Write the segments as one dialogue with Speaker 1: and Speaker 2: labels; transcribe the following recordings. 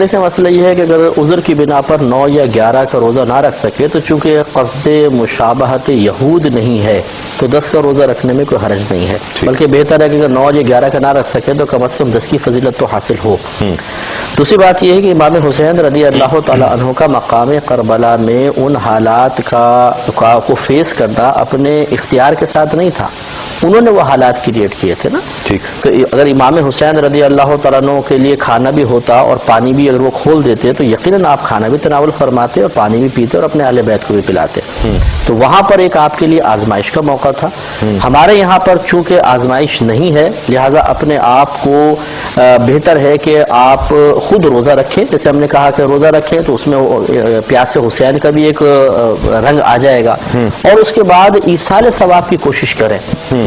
Speaker 1: دیکھیں مسئلہ یہ ہے کہ اگر عذر کی بنا پر 9 یا 11 کا روزہ نہ رکھ سکے تو چونکہ قصد مشابہت یہود نہیں ہے تو 10 کا روزہ رکھنے میں کوئی حرج نہیں ہے، بلکہ بہتر ہے کہ اگر 9 یا 11 کا نہ رکھ سکے تو کم از کم 10 کی فضیلت تو حاصل ہو۔ دوسری بات یہ ہے کہ امام حسین رضی اللہ تعالیٰ عنہ کا مقام کربلا میں ان حالات کو فیس کرنا اپنے اختیار کے ساتھ نہیں تھا، انہوں نے وہ حالات کریٹ کیے تھے نا۔ کہ اگر امام حسین رضی اللہ تعالیٰ عنہ کے لیے کھانا بھی ہوتا اور پانی بھی اگر وہ کھول دیتے تو یقیناً آپ کھانا بھی تناول فرماتے اور پانی بھی پیتے اور اپنے اہل بیت کو بھی پلاتے، تو وہاں پر ایک آپ کے لیے آزمائش کا موقع تھا۔ ہمارے یہاں پر چونکہ آزمائش نہیں ہے لہٰذا اپنے آپ کو بہتر ہے کہ آپ خود روزہ رکھیں، جیسے ہم نے کہا کہ روزہ رکھیں تو اس میں پیاس حسین کا بھی ایک رنگ آ جائے گا، اور اس کے بعد ایصال ثواب کی کوشش کریں،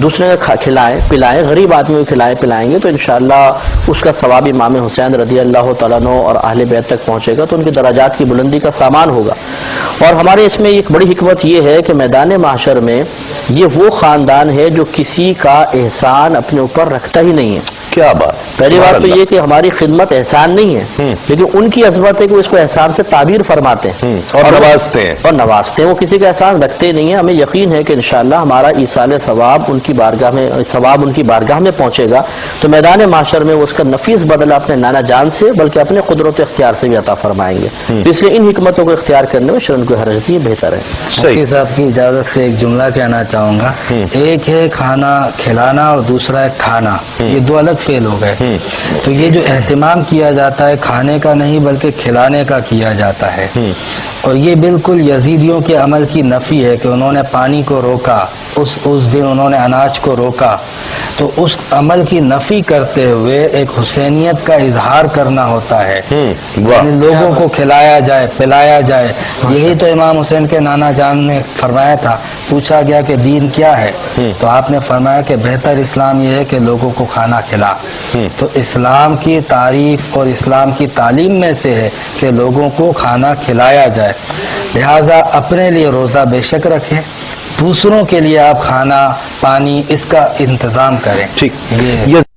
Speaker 1: دوسرے کو کھلائیں پلائیں، غریب آدمی کو کھلائیں پلائیں گے تو انشاءاللہ اس کا ثواب امام حسین رضی اللہ تعالیٰ عنہ اور اہل بیت تک پہنچے گا، تو ان کے درجات کی بلندی کا سامان ہوگا۔ اور ہمارے اس میں ایک بڑی حکمت یہ ہے کہ میدان محشر میں یہ وہ خاندان ہے جو کسی کا احسان اپنے اوپر رکھتا ہی نہیں ہے۔
Speaker 2: کیا بات!
Speaker 1: پہلی بات تو یہ کہ ہماری خدمت احسان نہیں ہے، لیکن ان کی عظمت ہے کہ وہ اس کو احسان سے تعبیر فرماتے ہیں
Speaker 2: اور نوازتے ہیں
Speaker 1: وہ کسی کا احسان رکھتے نہیں ہیں۔ ہمیں یقین ہے کہ انشاءاللہ ہمارا ایصال ثواب ان کی بارگاہ میں پہنچے گا تو میدان محشر میں وہ اس کا نفیس بدلہ اپنے نانا جان سے بلکہ اپنے قدرت اختیار سے بھی عطا فرمائیں گے، اس لیے ان حکمتوں کو اختیار کرنے میں شرن کو حرج نہیں، بہتر ہے۔
Speaker 3: مفتی صاحب کی اجازت سے ایک جملہ کہنا چاہوں گا، ایک ہے کھانا کھلانا اور دوسرا ہے کھانا، یہ دو الگ فعل ہو گئے، تو یہ جو اہتمام کیا جاتا ہے کھانے کا نہیں بلکہ کھلانے کا کیا جاتا ہے، اور یہ بالکل یزیدیوں کے عمل کی نفی ہے کہ انہوں نے پانی کو روکا، اس دن انہوں نے اناج کو روکا، تو اس عمل کی نفی کرتے ہوئے ایک حسینیت کا اظہار کرنا ہوتا ہے، یعنی لوگوں کو کھلایا جائے پلایا جائے۔ یہی تو امام حسین کے نانا جان نے فرمایا تھا، پوچھا گیا کہ دین کیا ہے تو آپ نے فرمایا کہ بہتر اسلام یہ ہے کہ لوگوں کو کھانا کھلا، تو اسلام کی تعریف اور اسلام کی تعلیم میں سے ہے کہ لوگوں کو کھانا کھلایا جائے، لہٰذا اپنے لیے روزہ بے شک رکھیں، دوسروں کے لیے آپ کھانا پانی اس کا انتظام کریں۔
Speaker 2: ٹھیک